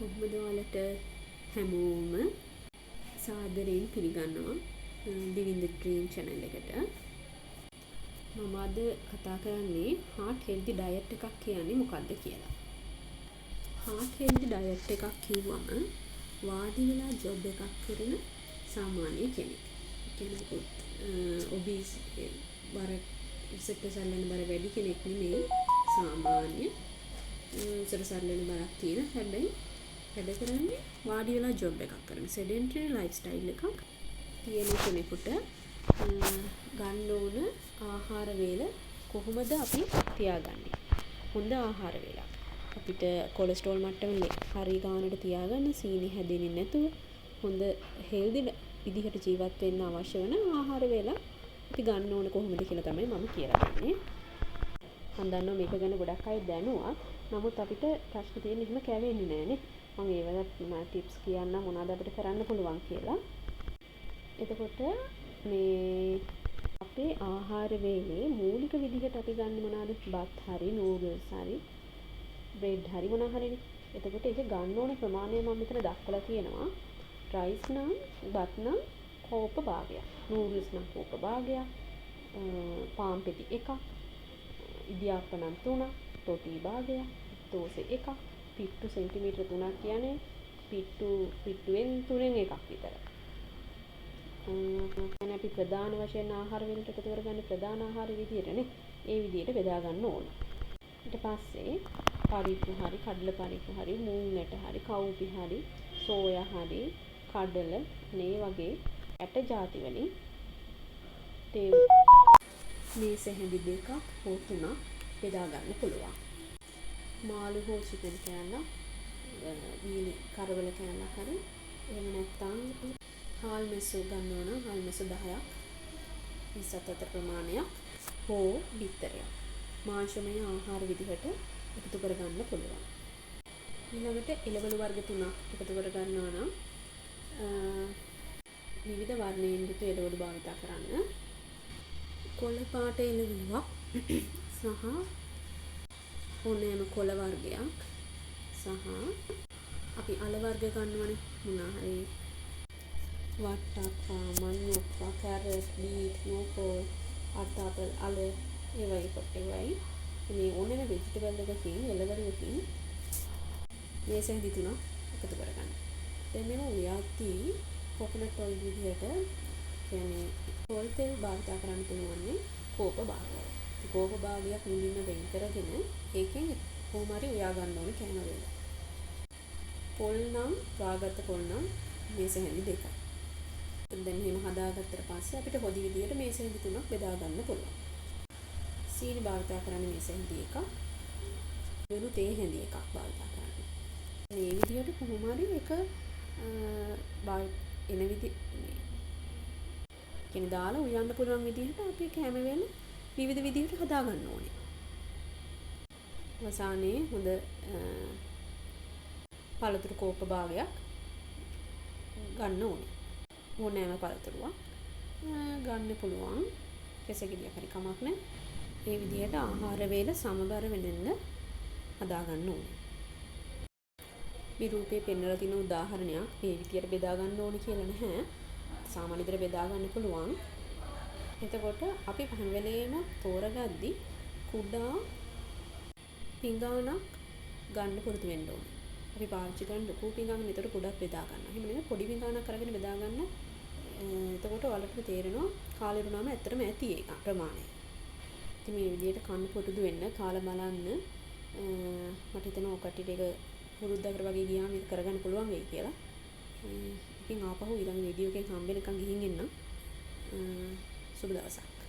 කොහොමද ඔයාලට හැමෝම සාදරයෙන් පිළිගන්නවා දිවිඳ ඩ්‍රීම් channel එකට. මම අද කතා කරන්නේ heart healthy diet එකක් කියන්නේ මොකක්ද කියලා. heart healthy diet එකක් කිව්වම වාඩි වෙලා ජොබ් එකක් කරන සාමාන්‍ය කෙනෙක්. කියන්නේ obese බර ඉසට සල්ලන බර වැඩි කෙනෙක් නෙමෙයි, සාමාන්‍ය ඉසට සල්ලන බරක් තියෙන, හැබැයි වැඩ කරන්නේ වාඩි වෙලා ජොබ් එකක් කරන sedentary lifestyle එකක් තියෙන කෙනෙකුට ගන්න ඕන ආහාර වේල කොහොමද අපි තියාගන්නේ? හොඳ ආහාර වේලක්. අපිට කොලෙස්ටරෝල් මට්ටම හරි ගානට තියාගන්න, සීනි හැදෙන්නේ නැතුව හොඳ හෙල්දි විදිහට ජීවත් වෙන්න අවශ්‍ය වෙන ආහාර වේල අපි ගන්න ඕන කොහොමද කියලා තමයි මම කියලා දෙන්නේ. මම දන්නවා මේක ගැන ගොඩක් අය දැනුවා. නමුත් අපිට ප්‍රශ්න තියෙන එහෙම කැවෙන්නේ නැහැ නේ. මම ඒවලත් ටිප්ස් කියන්න මොනවද අපිට කරන්න පුළුවන් කියලා. එතකොට මේ අපේ ආහාර වේලේ මූලික විදිහට අපි ගන්න මොනවද? බත් හරි, නූඩල්ස් හරි, බ්‍රෙඩ් හරි මොනවා හරිනේ. එතකොට ඒක ගන්න ඕන ප්‍රමාණය මම මෙතන දක්වලා තියෙනවා. රයිස් නම්, බත් නම් කෝප භාගයක්, නූඩල්ස් නම් කෝප භාගයක්, පාන් පෙති එකක්, ඉදියාප්ප නම් 3ක්, රොටි භාගයක්, දෝසෙ එකක්, පිට්ටු සෙන්ටිමීටර 3ක් කියන්නේ පිට්ටුවෙන් 3න් එකක් විතර. يعني අපි ප්‍රධාන වශයෙන් ආහාර වලට එකතු කරගන්න ප්‍රධාන ආහාර විදියටනේ ඒ විදියට බෙදා ගන්න ඕන. ඊට පස්සේ පරිප්පු හරි, කඩල පරිප්පු හරි, මූං ඇට හරි, කවුපි හරි, සෝයා හරි, කඩල මේ වගේ ඇට ಜಾති වලින් මේස හැඳි දෙකක් හෝ 3ක් බෙදා ගන්න පුළුවන්. මාළු හෝ චිකන් කෑල්ලක්, වීලි කරවල කෑල්ලක් හරි, එහෙම නැත්නම් හාල් මැස්සු ගන්නවා නම් හාල් මැස්සු 10ක් 27 අතර ප්‍රමාණයක් හෝ බිත්තරයක් මාංශමය ආහාර විදිහට එකතු කර ගන්න පුළුවන්. ඊළඟට එළවලු වර්ග 3ක් එකතු කර ගන්නවා නම් විවිධ වර්ණයෙන් යුතු එළවලු භාවිත කරන්න. කොළ පාට එළවලුවක් සහ ඕනෑම කොළ වර්ගයක් සහ අපි අල වර්ග ගන්නවනේ, මොනවා හරි වට්ටක්කා, මඤ්ඤොක්කා, කැරට්, බීට්, නෝකෝල්, අටාපල්, අල ඒවයි මේ ඕනෑම වෙජිටබල් එකකින්, එළවලුවකින් මේ සෙන්දි 3ක් එකතු කරගන්න. දැන් මේව උයද්දී කොකනට් ඔයිල් විදිහට කියන්නේ පොල් තෙල් භාවිත කරන්න පුළුවන් නේ කෝප භාගය. කෝප භාගයක් මුලින්ම වෙන් කරගෙන ඒකෙන් කොහොම හරි උයා ගන්න ඕනේ කෑම වේල. පොල් නම් වාගත්ත පොල් නම් මේස හැඳි දෙකක්. දැන් මෙහෙම හදාගත්තට පස්සේ අපිට හොදි විදියට මේස හැඳි 3ක් බෙදා ගන්න පුළුවන්. සීනි භාවිත කරන්නේ මේස හැඳි එකක්. වෙනු තේ හැඳි එකක් භාවිත කරන්නේ. මේ විදියට කොහොම හරි එක එන විදි කියන්නේ දාලා උයන්න පුළුවන් විදිහට අපි කැම වෙන විවිධ විදිහට හදා ගන්න ඕනේ. අවසානයේ හොඳ පළතුරු කෝප භාගයක් ගන්න ඕනේ. ඕනෑම පළතුරුවක් ගන්න පුළුවන්. කෙසෙකිරියක් හරි කමක් නැහැ. මේ විදිහට ආහාර වේල සමබර වෙන්න හදා ගන්න ඕනේ. මේ රූපේ පෙන්වලා තියෙන උදාහරණයක් මේ විදියට බෙදා ගන්න ඕනේ කියලා නැහැ. සාමාන්‍ය විදිහට බෙදා ගන්න පුළුවන්. එතකොට අපි හැම වෙලේම තෝරගද්දි කුඩා පිඟානක් ගන්න පුරුදු වෙන්න ඕනේ. අපි පාවිච්චි කරන ලොකු පිඟාන විතර ගොඩක් බෙදා ගන්න. එහෙම නෙමෙයි පොඩි පිඟානක් අරගෙන බෙදා ගන්න. එතකොට ඔයාලට තේරෙනවා කාලේරුණාම ඇත්තටම ඇති ඒක ප්‍රමාණය. ඉතින් මේ විදිහට කන්න පුරුදු වෙන්න, කාලා බලන්න. මට හිතෙනවා ඔය කට්ටියට ඒක පුරුද්දකට වගේ ගියාම ඒක කරගන්න පුළුවන් වෙයි කියලා. ඉතින් ආපහු ඊළඟ වීඩියෝ එකෙන් හම්බ වෙනකන් ගිහින් එන්න. සුබ දවසක්.